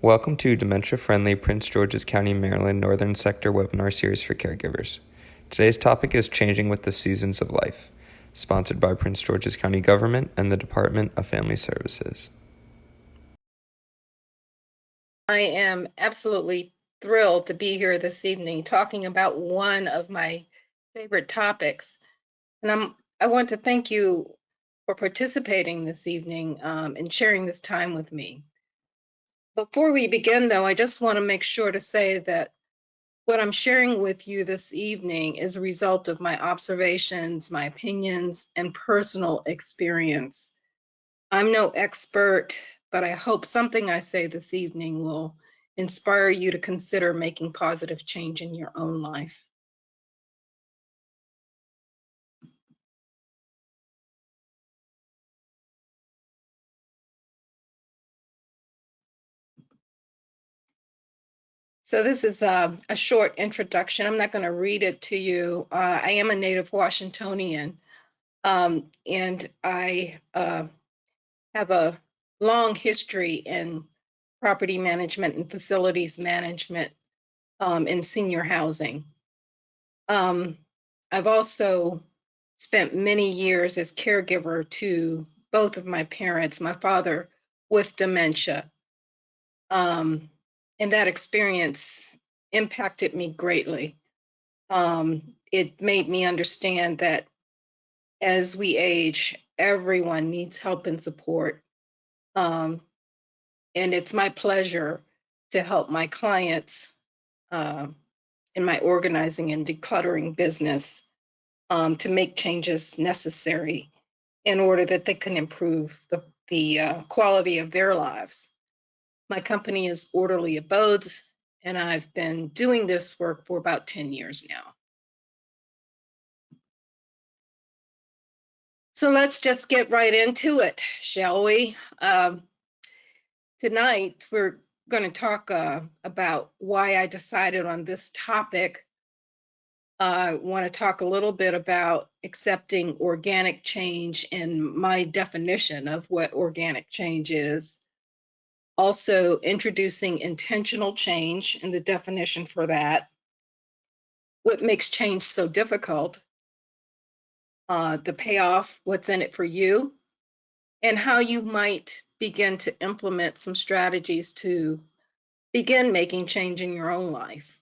Welcome to Dementia-Friendly Prince George's County, Maryland Northern Sector webinar series for caregivers. Today's topic is Changing with the Seasons of Life, sponsored by Prince George's County Government and the Department of Family Services. I am absolutely thrilled to be here this evening talking about one of my favorite topics. And I want to thank you for participating this evening and sharing this time with me. Before we begin, though, I just want to make sure to say that what I'm sharing with you this evening is a result of my observations, my opinions, and personal experience. I'm no expert, but I hope something I say this evening will inspire you to consider making positive change in your own life. So this is a short introduction. I'm not going to read it to you. I am a native Washingtonian, and I have a long history in property management and facilities management in senior housing. I've also spent many years as caregiver to both of my parents, my father with dementia. And that experience impacted me greatly. It made me understand that as we age, everyone needs help and support. Um, and it's my pleasure to help my clients in my organizing and decluttering business to make changes necessary in order that they can improve the quality of their lives. My company is Orderly Abodes, and I've been doing this work for about 10 years now. So let's just get right into it, shall we? Tonight, we're going to talk about why I decided on this topic. I want to talk a little bit about accepting organic change and my definition of what organic change is. Also, introducing intentional change and the definition for that. What makes change so difficult? The payoff, what's in it for you, and how you might begin to implement some strategies to begin making change in your own life.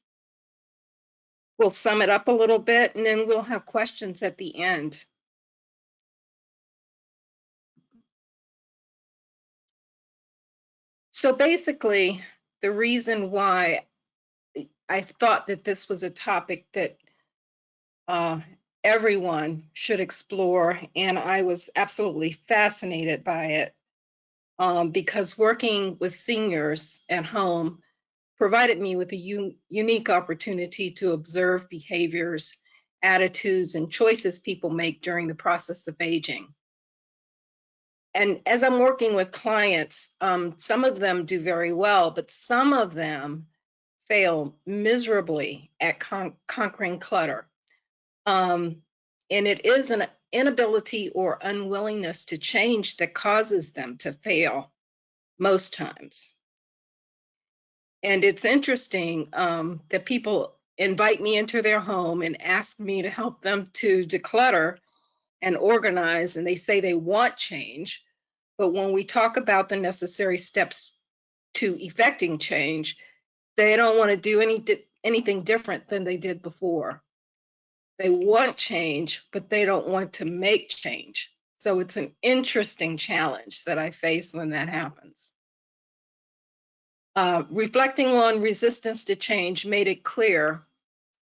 We'll sum it up a little bit, and then we'll have questions at the end. So basically, the reason why I thought that this was a topic that everyone should explore, and I was absolutely fascinated by it because working with seniors at home provided me with a unique opportunity to observe behaviors, attitudes, and choices people make during the process of aging. And as I'm working with clients, some of them do very well, but some of them fail miserably at conquering clutter. And it is an inability or unwillingness to change that causes them to fail most times. And it's interesting that people invite me into their home and ask me to help them to declutter and organize, and they say they want change. But when we talk about the necessary steps to effecting change, they don't want to do anything different than they did before. They want change, but they don't want to make change. So it's an interesting challenge that I face when that happens. Reflecting on resistance to change made it clear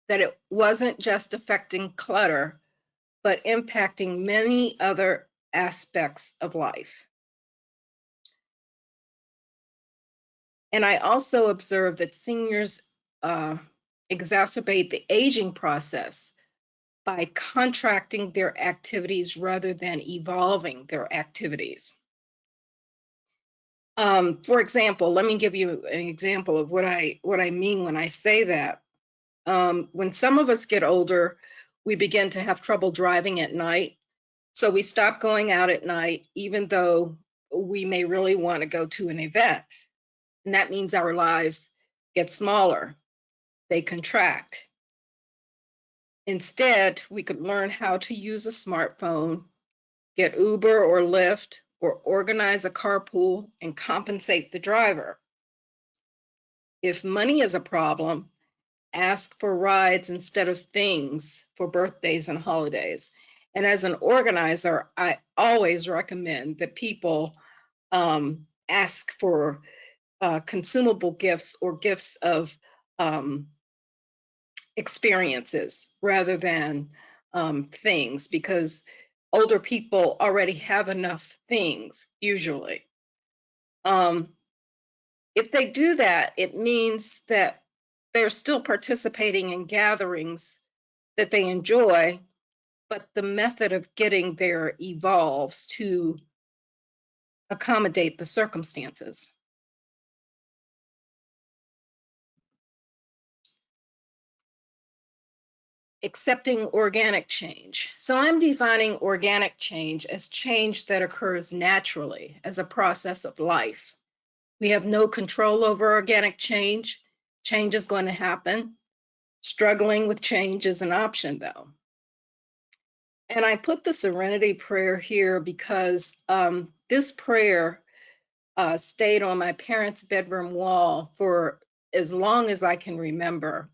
that it wasn't just affecting clutter, but impacting many other aspects of life. And I also observed that seniors exacerbate the aging process by contracting their activities rather than evolving their activities. For example, let me give you an example of what I mean when I say that. When some of us get older, we begin to have trouble driving at night. So we stop going out at night, even though we may really want to go to an event. And that means our lives get smaller, they contract. Instead, we could learn how to use a smartphone, get Uber or Lyft, or organize a carpool and compensate the driver. If money is a problem, ask for rides instead of things for birthdays and holidays. And as an organizer, I always recommend that people ask for consumable gifts or gifts of experiences rather than things, because older people already have enough things usually. If they do that, it means that they're still participating in gatherings that they enjoy, but the method of getting there evolves to accommodate the circumstances. Accepting organic change. So I'm defining organic change as change that occurs naturally as a process of life. We have no control over organic change. Change is going to happen. Struggling with change is an option, though. And I put the serenity prayer here because this prayer stayed on my parents' bedroom wall for as long as I can remember.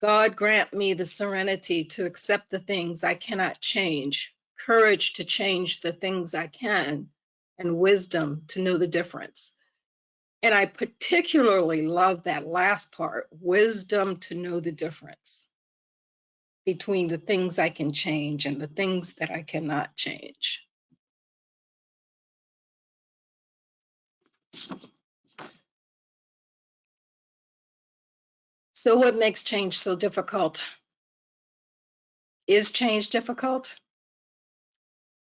God grant me the serenity to accept the things I cannot change, courage to change the things I can, and wisdom to know the difference. And I particularly love that last part, wisdom to know the difference between the things I can change and the things that I cannot change. So, what makes change so difficult? Is change difficult?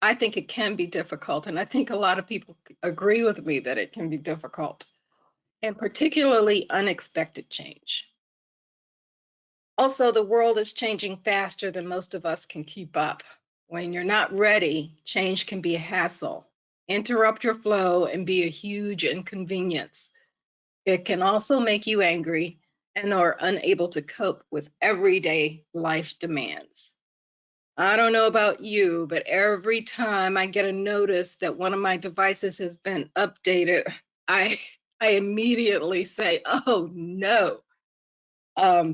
I think it can be difficult, and I think a lot of people agree with me that it can be difficult, and particularly unexpected change. Also, the world is changing faster than most of us can keep up. When you're not ready, change can be a hassle, interrupt your flow, and be a huge inconvenience. It can also make you angry and are unable to cope with everyday life demands. I don't know about you, but every time I get a notice that one of my devices has been updated, I I immediately say, "Oh no,"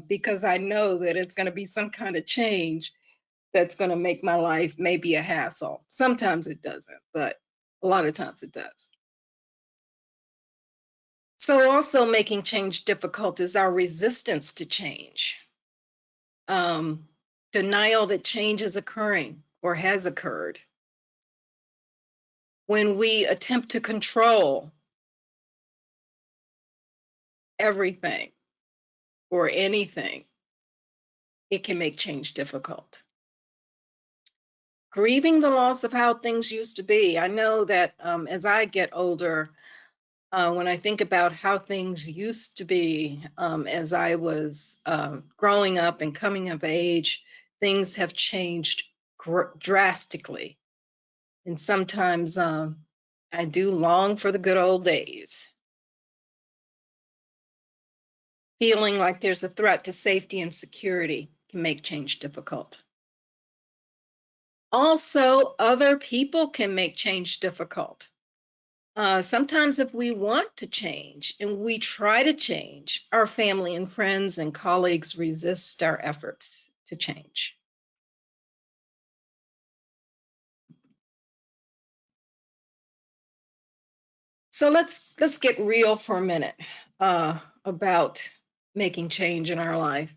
because I know that it's going to be some kind of change that's going to make my life maybe a hassle. Sometimes it doesn't, but a lot of times it does. So, also making change difficult is our resistance to change, um, denial that change is occurring or has occurred. When we attempt to control everything or anything, it can make change difficult. Grieving the loss of how things used to be. I know that as I get older, when I think about how things used to be as I was growing up and coming of age, things have changed drastically. And sometimes I do long for the good old days, feeling like there's a threat to safety and security can make change difficult. Also, other people can make change difficult. Sometimes, if we want to change and we try to change, our family and friends and colleagues resist our efforts to change. So let's get real for a minute about making change in our life.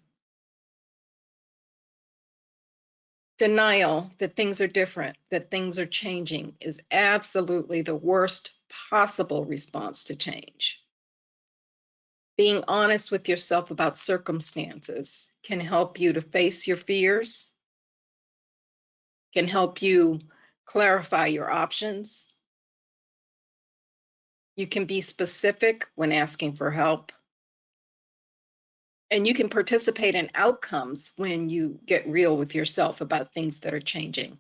Denial that things are different, that things are changing, is absolutely the worst possible response to change. Being honest with yourself about circumstances can help you to face your fears, can help you clarify your options. You can be specific when asking for help, and you can participate in outcomes when you get real with yourself about things that are changing.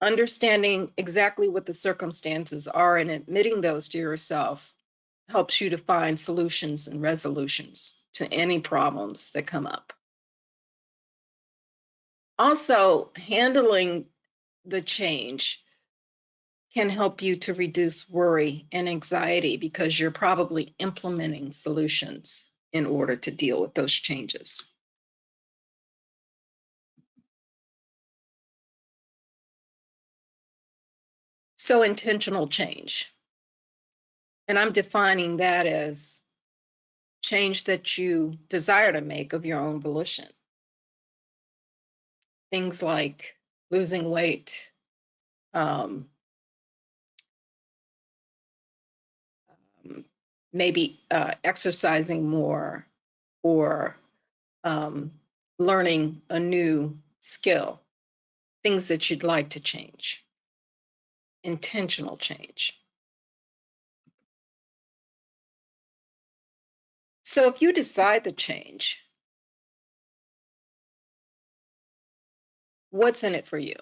Understanding exactly what the circumstances are and admitting those to yourself helps you to find solutions and resolutions to any problems that come up. Also, handling the change can help you to reduce worry and anxiety because you're probably implementing solutions in order to deal with those changes. So, intentional change. And I'm defining that as change that you desire to make of your own volition. Things like losing weight, um, maybe exercising more, or um, learning a new skill, things that you'd like to change. Intentional change. So if you decide to change, what's in it for you?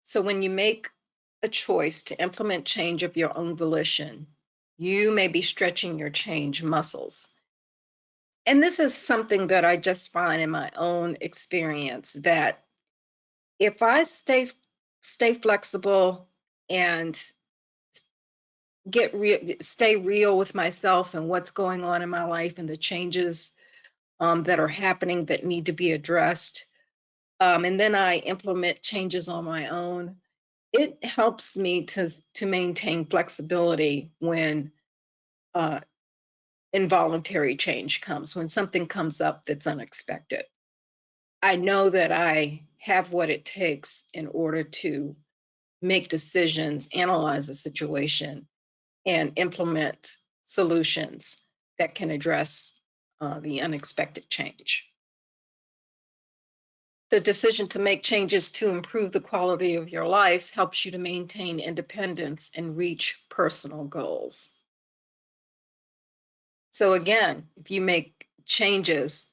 So when you make a choice to implement change of your own volition, you may be stretching your change muscles. And this is something that I just find in my own experience, that if I stay flexible and stay real with myself and what's going on in my life and the changes that are happening that need to be addressed, and then I implement changes on my own, it helps me to maintain flexibility when uh, involuntary change comes, when something comes up that's unexpected. I know that I have what it takes in order to make decisions, analyze a situation, and implement solutions that can address the unexpected change. The decision to make changes to improve the quality of your life helps you to maintain independence and reach personal goals. So, again, if you make changes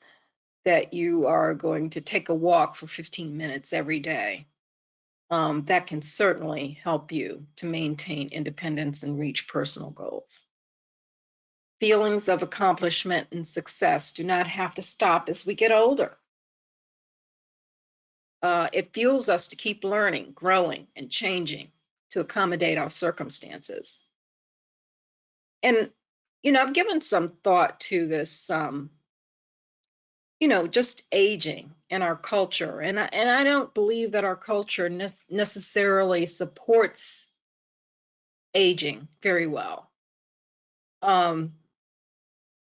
that you are going to take a walk for 15 minutes every day, that can certainly help you to maintain independence and reach personal goals. Feelings of accomplishment and success do not have to stop as we get older. It fuels us to keep learning, growing, and changing to accommodate our circumstances. And, I've given some thought to this, just aging in our culture. And I don't believe that our culture necessarily supports aging very well. Um,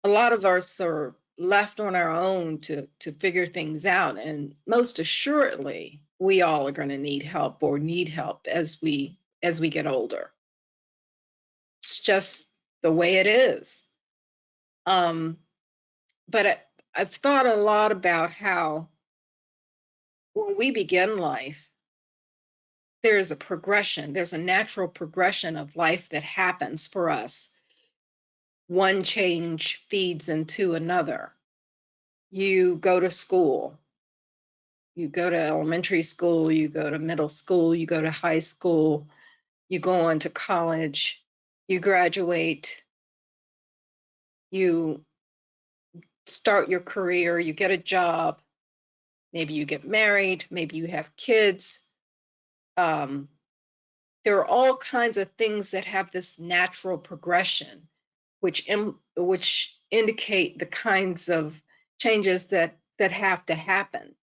a lot of us are left on our own to figure things out, and most assuredly we all are going to need help or need help as we get older. It's just the way it is. Um but I've thought a lot about how when we begin life, there's a natural progression of life that happens for us. One change feeds into another. You go to school, you go to elementary school, you go to middle school, you go to high school, you go on to college, you graduate, you start your career, you get a job, maybe you get married, maybe you have kids. Um, there are all kinds of things that have this natural progression, which indicate the kinds of changes that have to happen.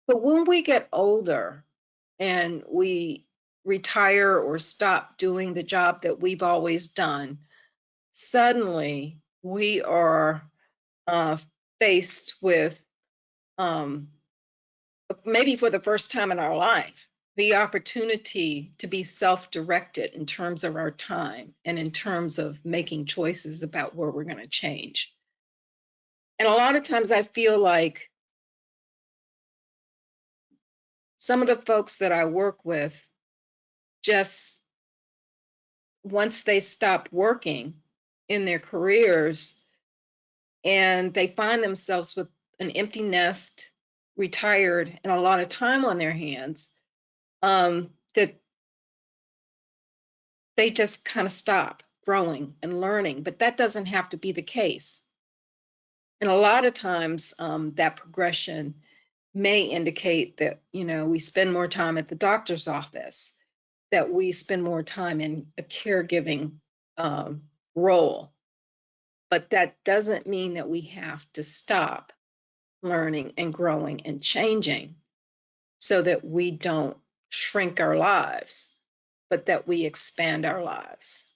But when we get older and we retire or stop doing the job that we've always done, suddenly we are uh, faced with, um, maybe for the first time in our life, the opportunity to be self directed in terms of our time and in terms of making choices about where we're going to change. And a lot of times I feel like some of the folks that I work with, just once they stop working in their careers and they find themselves with an empty nest, retired and a lot of time on their hands, that they just kind of stop growing and learning. But that doesn't have to be the case. And a lot of times, that progression may indicate that, we spend more time at the doctor's office, that we spend more time in a caregiving role. But that doesn't mean that we have to stop learning and growing and changing so that we don't shrink our lives, but that we expand our lives.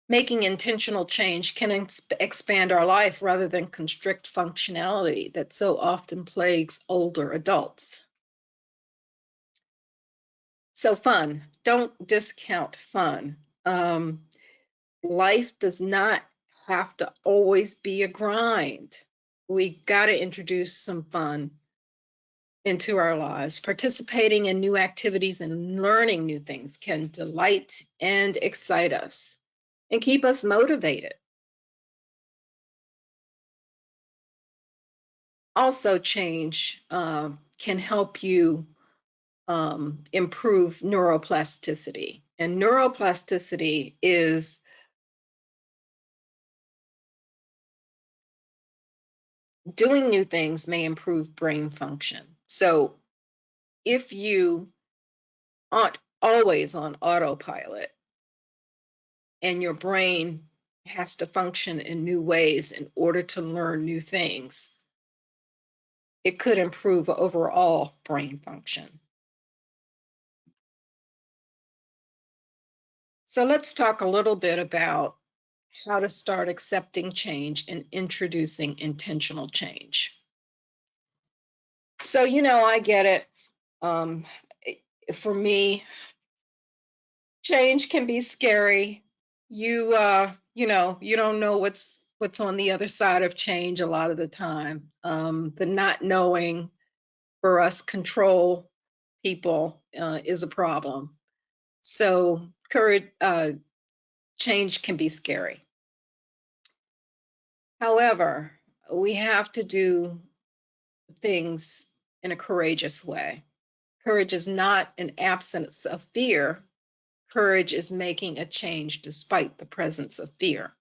Making intentional change can expand our life rather than constrict functionality that so often plagues older adults. So fun, don't discount fun. Life does not have to always be a grind. We got to introduce some fun into our lives. Participating in new activities and learning new things can delight and excite us and keep us motivated. Also, change can help you improve neuroplasticity. And neuroplasticity is doing new things may improve brain function. So if you aren't always on autopilot and your brain has to function in new ways in order to learn new things, it could improve overall brain function. So let's talk a little bit about how to start accepting change and introducing intentional change. So, I get it. Um, for me, change can be scary. You don't know what's on the other side of change a lot of the time. The not knowing for us control people is a problem. So, change can be scary. However, we have to do things in a courageous way. Courage is not an absence of fear. Courage is making a change despite the presence of fear.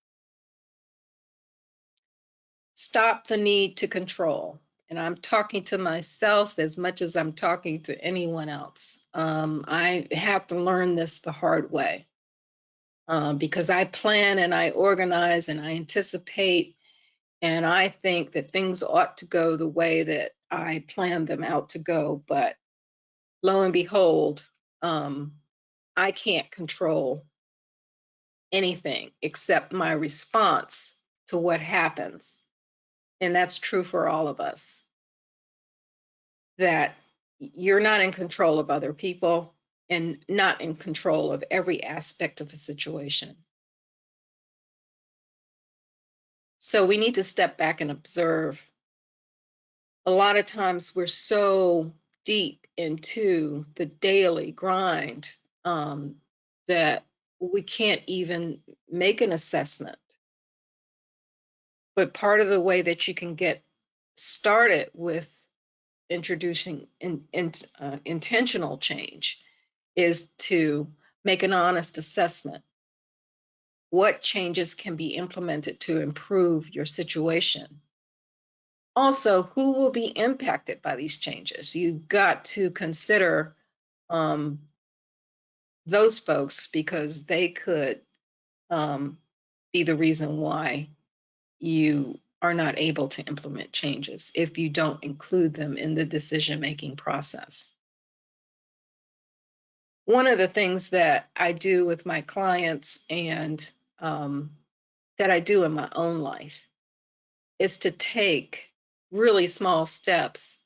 Stop the need to control. And I'm talking to myself as much as I'm talking to anyone else. I have to learn this the hard way because I plan and I organize and I anticipate, and I think that things ought to go the way that I planned them out to go. But lo and behold, I can't control anything except my response to what happens. And that's true for all of us, that you're not in control of other people and not in control of every aspect of a situation. So we need to step back and observe. A lot of times we're so deep into the daily grind that we can't even make an assessment. But part of the way that you can get started with introducing intentional change is to make an honest assessment. What changes can be implemented to improve your situation? Also, who will be impacted by these changes? You've got to consider those folks because they could be the reason why you are not able to implement changes if you don't include them in the decision-making process. One of the things that I do with my clients and that I do in my own life is to take really small steps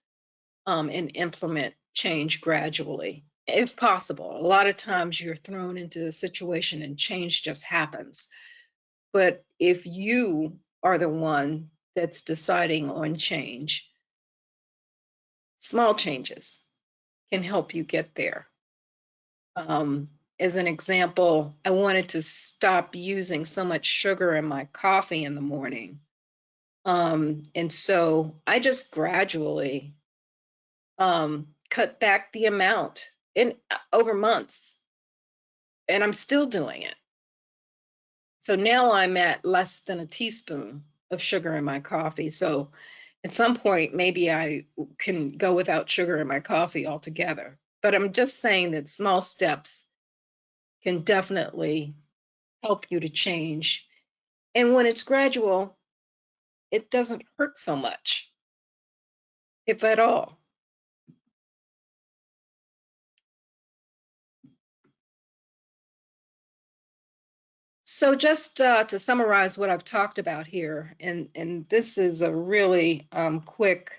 and implement change gradually, if possible. A lot of times you're thrown into a situation and change just happens. But if you are the one that's deciding on change, small changes can help you get there. As an example, I wanted to stop using so much sugar in my coffee in the morning. And so I just gradually cut back the amount in over months, and I'm still doing it. So now I'm at less than a teaspoon of sugar in my coffee. So at some point, maybe I can go without sugar in my coffee altogether. But I'm just saying that small steps can definitely help you to change. And when it's gradual, it doesn't hurt so much, if at all. So just to summarize what I've talked about here, and this is a really quick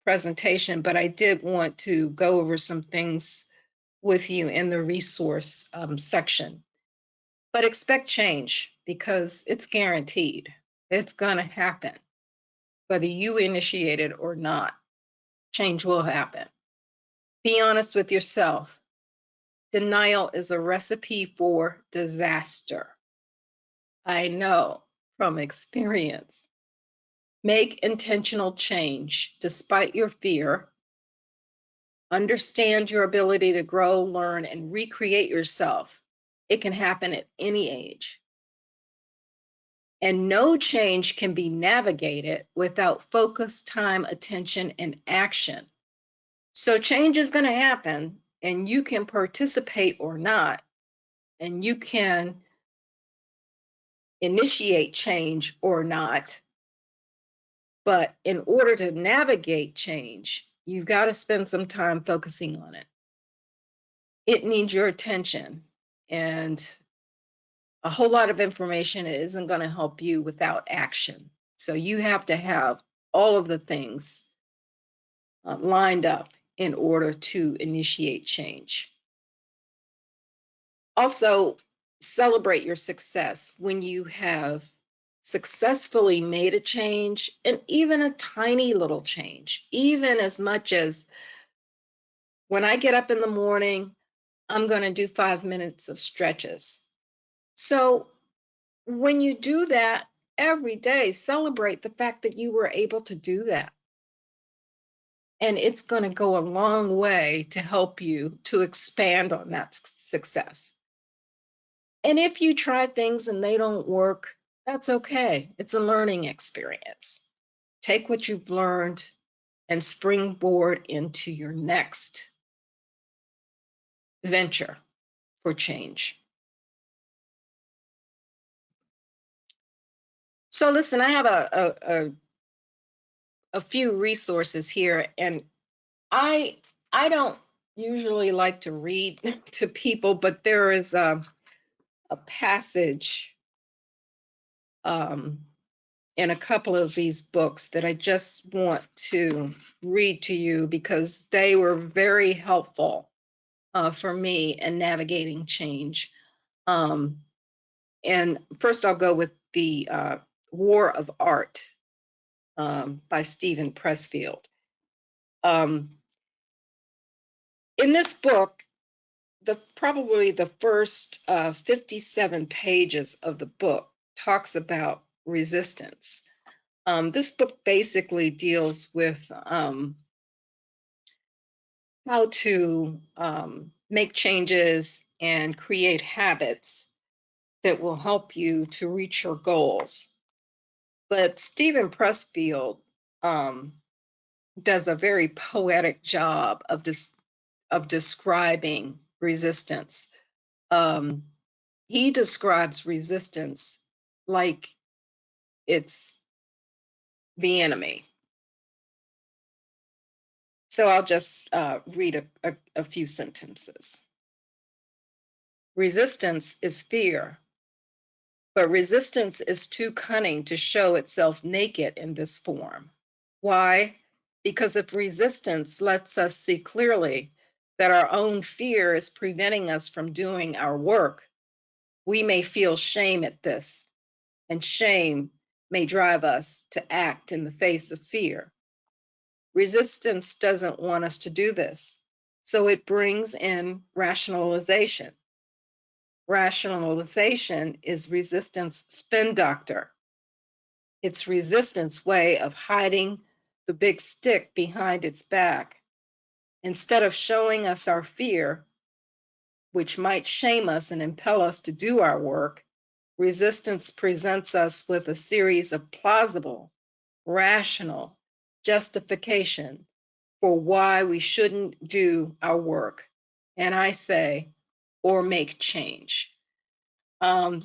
presentation, but I did want to go over some things with you in the resource section. But expect change because it's guaranteed. It's going to happen. Whether you initiate it or not, change will happen. Be honest with yourself. Denial is a recipe for disaster. I know from experience. Make intentional change despite your fear. Understand your ability to grow, learn, and recreate yourself. It can happen at any age. And no change can be navigated without focus, time, attention, and action. So change is going to happen, and you can participate or not, and you can initiate change or not. But in order to navigate change, you've got to spend some time focusing on it. It needs your attention, and a whole lot of information isn't going to help you without action. So you have to have all of the things lined up in order to initiate change. Also, celebrate your success when you have successfully made a change, and even a tiny little change, even as much as when I get up in the morning, I'm going to do 5 minutes of stretches. So when you do that every day, celebrate the fact that you were able to do that. And it's going to go a long way to help you to expand on that success. And if you try things and they don't work, that's okay. It's a learning experience. Take what you've learned and springboard into your next venture for change. So listen, I have a few resources here, and I don't usually like to read to people, but there is a passage um, in a couple of these books that I just want to read to you because they were very helpful for me in navigating change. And first, I'll go with the War of Art by Stephen Pressfield. In this book, probably the first 57 pages of the book talks about resistance. This book basically deals with how to make changes and create habits that will help you to reach your goals. But Stephen Pressfield does a very poetic job of describing resistance. He describes resistance like it's the enemy. So I'll just read a few sentences. Resistance is fear, but resistance is too cunning to show itself naked in this form. Why? Because if resistance lets us see clearly that our own fear is preventing us from doing our work, we may feel shame at this, and shame may drive us to act in the face of fear. Resistance doesn't want us to do this, so it brings in rationalization. Rationalization is resistance spin doctor. It's resistance way of hiding the big stick behind its back. Instead of showing us our fear, which might shame us and impel us to do our work, resistance presents us with a series of plausible, rational justification for why we shouldn't do our work. And I say, or make change. And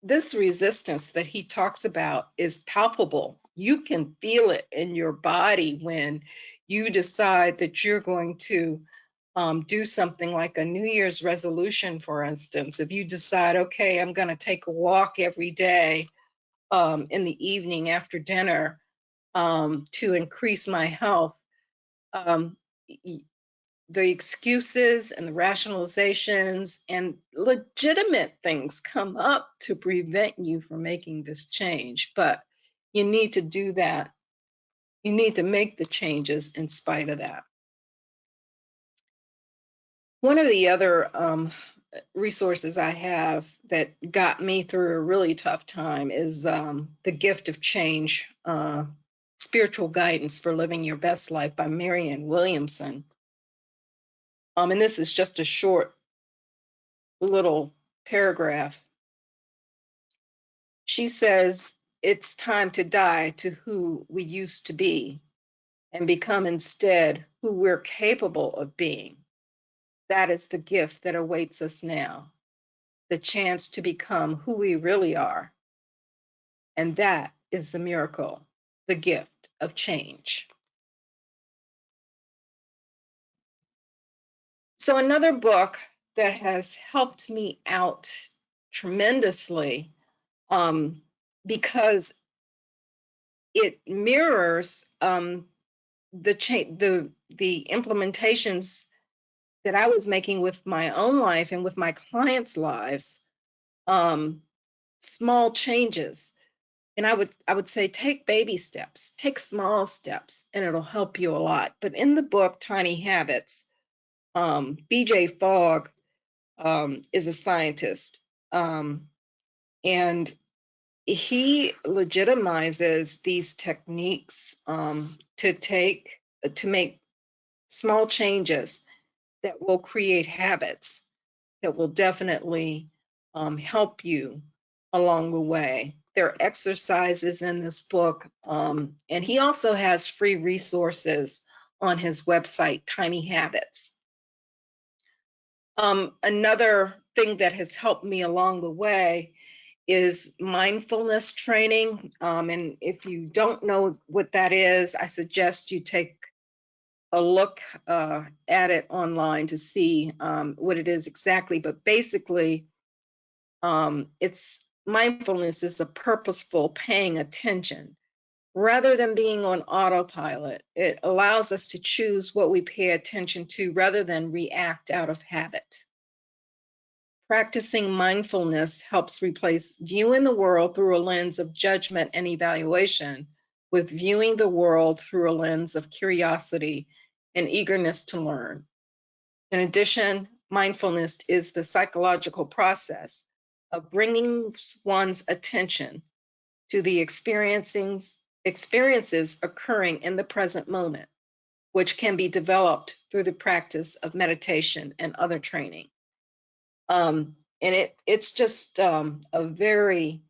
this resistance that he talks about is palpable. You can feel it in your body when you decide that you're going to do something like a New Year's resolution, for instance. If you decide, okay, I'm going to take a walk every day in the evening after dinner to increase my health, um, the excuses and the rationalizations and legitimate things come up to prevent you from making this change. But you need to do that. You need to make the changes in spite of that. One of the other resources I have that got me through a really tough time is The Gift of Change, Spiritual Guidance for Living Your Best Life by Marianne Williamson. And this is just a short little paragraph. She says, it's time to die to who we used to be and become instead who we're capable of being. That is the gift that awaits us now, the chance to become who we really are. And that is the miracle, the gift of change. So, another book that has helped me out tremendously because it mirrors the implementations that I was making with my own life and with my clients' lives, small changes. And I would say take baby steps, take small steps, and it'll help you a lot. But in the book Tiny Habits, BJ Fogg is a scientist, and he legitimizes these techniques to make small changes that will create habits that will definitely help you along the way. There are exercises in this book, and he also has free resources on his website, Tiny Habits. Another thing that has helped me along the way is mindfulness training. And if you don't know what that is, I suggest you take a look at it online to see what it is exactly. But basically, it's mindfulness is a purposeful paying attention rather than being on autopilot. It allows us to choose what we pay attention to rather than react out of habit. Practicing mindfulness helps replace viewing the world through a lens of judgment and evaluation with viewing the world through a lens of curiosity and eagerness to learn. In addition, mindfulness is the psychological process of bringing one's attention to the experiences occurring in the present moment, which can be developed through the practice of meditation and other training. And it's just a very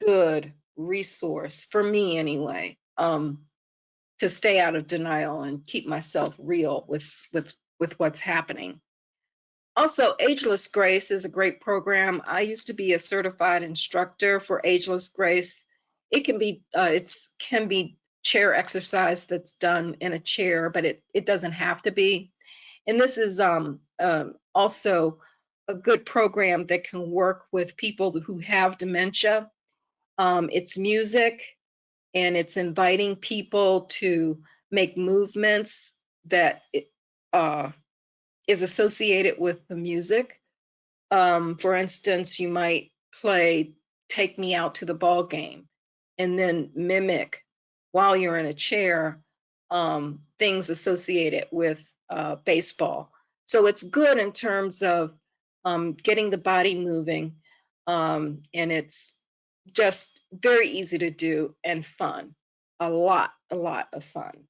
good resource for me anyway, to stay out of denial and keep myself real with what's happening. Also, Ageless Grace is a great program. I used to be a certified instructor for Ageless Grace. It can be chair exercise that's done in a chair, but it doesn't have to be. And this is also a good program that can work with people who have dementia. It's music, and it's inviting people to make movements that is associated with the music. For instance, you might play Take Me Out to the Ball Game and then mimic while you're in a chair things associated with baseball. So it's good in terms of getting the body moving, and it's just very easy to do and fun. A lot of fun.